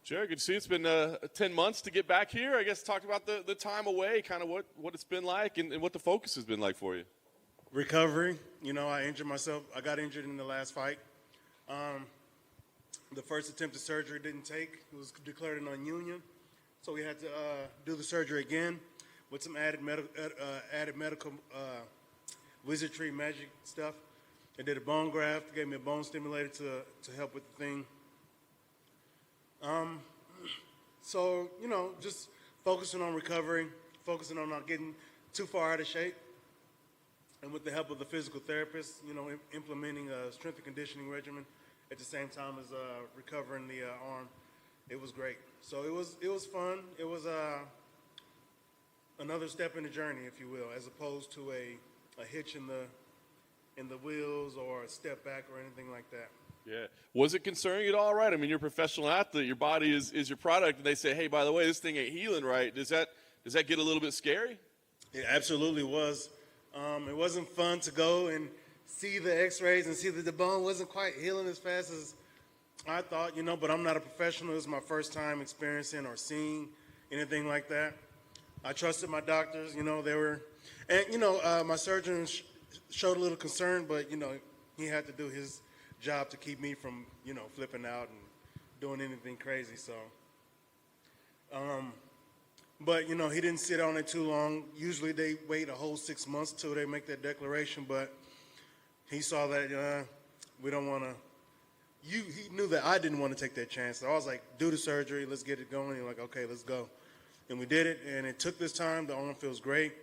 Jared, good to see you. It's been 10 months to get back here. I guess talk about the time away, kind of what it's been like and what the focus has been like for you. Recovery. You know, I injured myself. I got injured in the last fight. The first attempt at surgery didn't take. It was declared a non-union. So we had to do the surgery again with some added medical wizardry magic stuff. I did a bone graft, gave me a bone stimulator to help with the thing. So, you know, just focusing on recovery, focusing on not getting too far out of shape. And with the help of the physical therapist, you know, implementing a strength and conditioning regimen at the same time as recovering the arm, it was great. So it was fun. It was another step in the journey, if you will, as opposed to a hitch in the wheels or a step back or anything like that. Yeah. Was it concerning at all, right? I mean, you're a professional athlete. Your body is your product. And they say, hey, by the way, this thing ain't healing right. Does that get a little bit scary? It absolutely was. It wasn't fun to go and see the x-rays and see that the bone wasn't quite healing as fast as I thought, you know, but I'm not a professional. It was my first time experiencing or seeing anything like that. I trusted my doctors, you know, my surgeon showed a little concern, but, you know, he had to do his job to keep me from, you know, flipping out and doing anything crazy. So, but, you know, he didn't sit on it too long. Usually they wait a whole 6 months till they make that declaration, but he saw that we don't want to. He knew that I didn't want to take that chance. So I was like, do the surgery, let's get it going. And like, okay, let's go. And we did it, and it took this time. The arm feels great.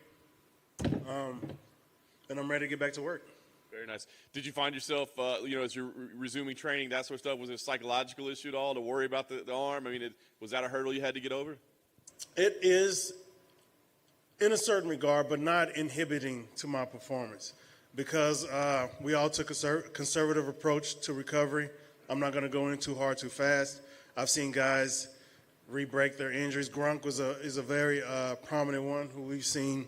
And I'm ready to get back to work. Very nice. Did you find yourself, you know, as you're resuming training, that sort of stuff, was it a psychological issue at all to worry about the arm? I mean, was that a hurdle you had to get over? It is in a certain regard, but not inhibiting to my performance because we all took a conservative approach to recovery. I'm not going to go in too hard too fast. I've seen guys re-break their injuries. Gronk is a very prominent one who we've seen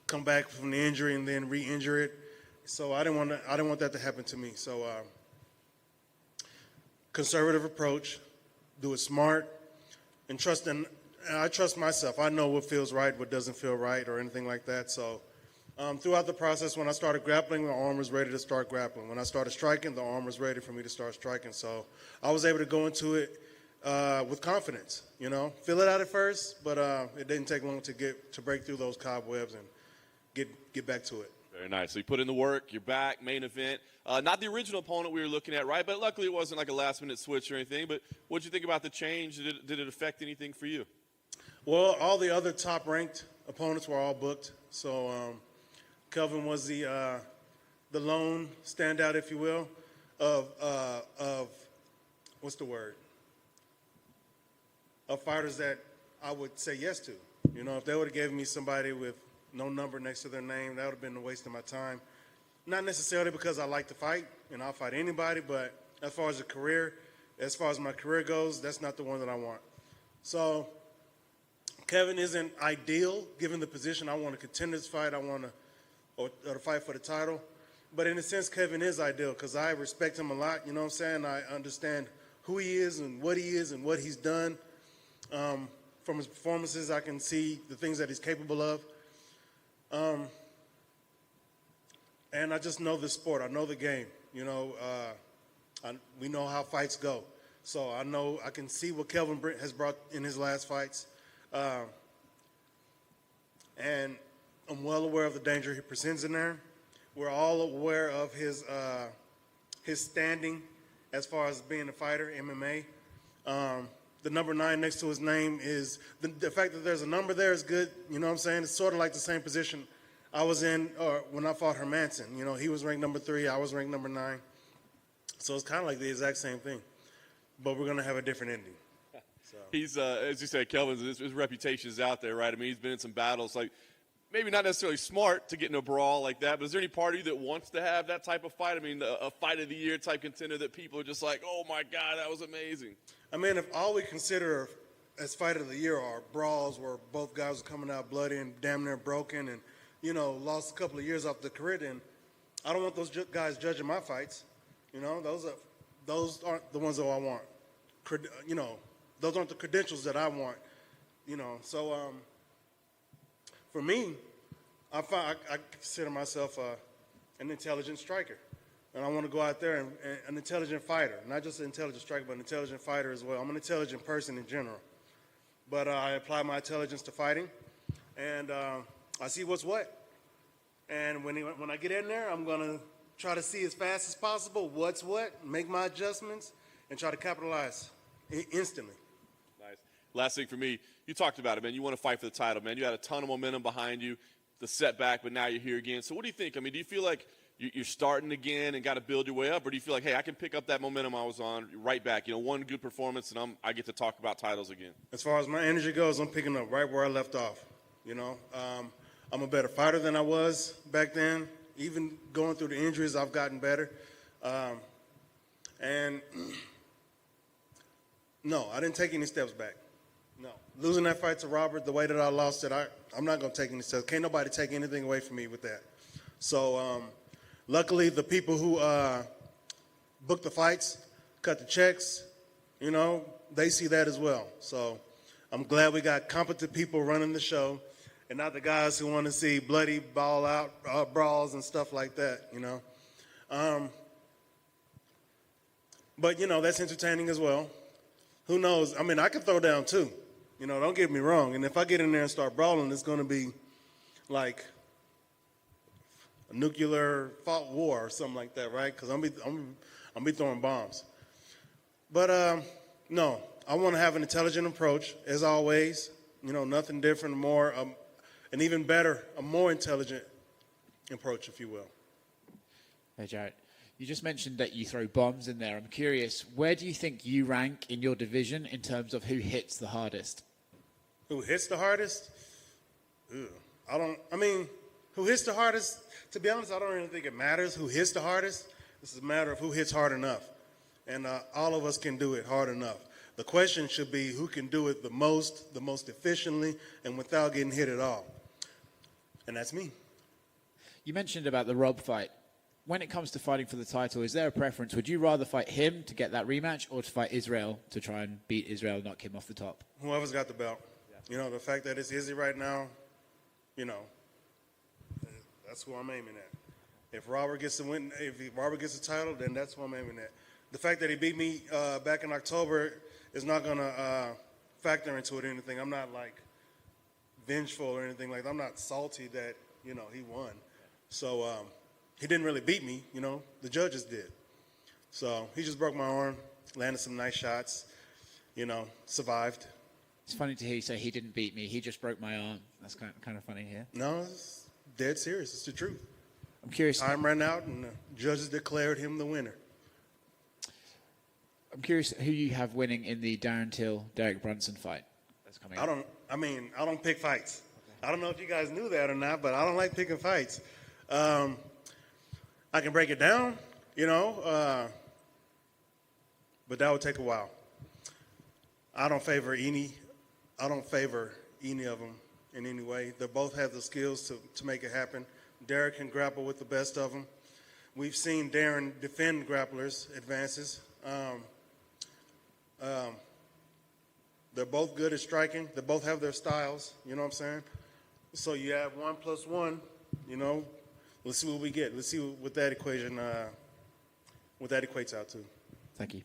come back from the injury and then re-injure it. So I didn't want that to happen to me. So conservative approach, do it smart, and I trust myself. I know what feels right, what doesn't feel right, or anything like that. So throughout the process, when I started grappling, the arm was ready to start grappling. When I started striking, the arm was ready for me to start striking. So I was able to go into it with confidence. You know, feel it out at first, but it didn't take long to break through those cobwebs and get back to it. Very nice. So you put in the work, you're back, main event. Not the original opponent we were looking at, right? But luckily it wasn't like a last-minute switch or anything. But what did you think about the change? Did it affect anything for you? Well, all the other top-ranked opponents were all booked. So Kelvin was the lone standout, if you will, of what's the word? Of fighters that I would say yes to. You know, if they would have given me somebody with no number next to their name, that would have been a waste of my time. Not necessarily because I like to fight, and I'll fight anybody, but as far as my career goes, that's not the one that I want. So Kevin isn't ideal given the position. I want to contend this fight. I want to or to fight for the title. But in a sense, Kevin is ideal because I respect him a lot. You know what I'm saying? I understand who he is and what he's done. From his performances, I can see the things that he's capable of. And I just know the sport. I know the game. You know, we know how fights go. So I can see what Kelvin has brought in his last fights. And I'm well aware of the danger he presents in there. We're all aware of his standing as far as being a fighter, MMA. The number 9 next to his name is the fact that there's a number there is good. You know what I'm saying? It's sort of like the same position I was in when I fought Hermanson. You know, he was ranked number 3, I was ranked number 9. So it's kind of like the exact same thing, but we're gonna have a different ending. So. He's as you said, Kelvin's his reputation is out there, right? I mean, he's been in some battles, like maybe not necessarily smart to get in a brawl like that, but is there any part of you that wants to have that type of fight? I mean, a fight of the year type contender that people are just like, oh my God, that was amazing. I mean, if all we consider as fight of the year are brawls where both guys are coming out bloody and damn near broken and, you know, lost a couple of years off the career, then I don't want those guys judging my fights. You know, those aren't the ones that I want. You know, those aren't the credentials that I want, you know. So for me, I consider myself an intelligent striker. And I want to go out there and an intelligent fighter, not just an intelligent striker, but an intelligent fighter as well. I'm an intelligent person in general. But I apply my intelligence to fighting, and I see what's what. And when I get in there, I'm going to try to see as fast as possible what's what, make my adjustments, and try to capitalize instantly. Nice. Last thing for me, you talked about it, man. You want to fight for the title, man. You had a ton of momentum behind you, the setback, but now you're here again. So what do you think? I mean, do you feel like you're starting again and got to build your way up, or do you feel like, hey, I can pick up that momentum I was on right back? You know, one good performance, and I get to talk about titles again. As far as my energy goes, I'm picking up right where I left off. You know, I'm a better fighter than I was back then. Even going through the injuries, I've gotten better. And no, I didn't take any steps back. No. Losing that fight to Robert the way that I lost it, I'm not going to take any steps. Can't nobody take anything away from me with that. So luckily, the people who book the fights, cut the checks, you know, they see that as well. So I'm glad we got competent people running the show and not the guys who want to see bloody ball out brawls and stuff like that, you know. But, you know, that's entertaining as well. Who knows? I mean, I can throw down too. You know, don't get me wrong. And if I get in there and start brawling, it's going to be like a nuclear fault war or something like that, right? Because I'm be throwing bombs. But no, I want to have an intelligent approach as always. You know, nothing different, more, an even better, a more intelligent approach, if you will. Hey, Jared, you just mentioned that you throw bombs in there. I'm curious, where do you think you rank in your division in terms of who hits the hardest? Who hits the hardest? Who hits the hardest? To be honest, I don't really think it matters who hits the hardest. This is a matter of who hits hard enough. And all of us can do it hard enough. The question should be who can do it the most efficiently, and without getting hit at all. And that's me. You mentioned about the Rob fight. When it comes to fighting for the title, is there a preference? Would you rather fight him to get that rematch or to fight Israel to try and beat Israel and knock him off the top? Whoever's got the belt. Yeah. You know, the fact that it's Izzy right now, you know, that's who I'm aiming at. If Robert gets the win, if Robert gets the title, then that's who I'm aiming at. The fact that he beat me back in October is not going to factor into it or anything. I'm not, like, vengeful or anything like that. I'm not salty that, you know, he won. So he didn't really beat me, you know. The judges did. So he just broke my arm, landed some nice shots, you know, survived. It's funny to hear you say he didn't beat me. He just broke my arm. That's kind of funny here. No, it's dead serious. It's the truth. I'm curious. Time ran out, and the judges declared him the winner. I'm curious who you have winning in the Darren Till-Derek Brunson fight that's coming up. I don't pick fights. Okay. I don't know if you guys knew that or not, but I don't like picking fights. I can break it down, you know, but that would take a while. I don't favor any of them in any way. They both have the skills to make it happen. Derek can grapple with the best of them. We've seen Darren defend grapplers' advances. They're both good at striking. They both have their styles, you know what I'm saying? So you have 1 + 1, you know. Let's see what we get. Let's see what that equation, what that equates out to. Thank you.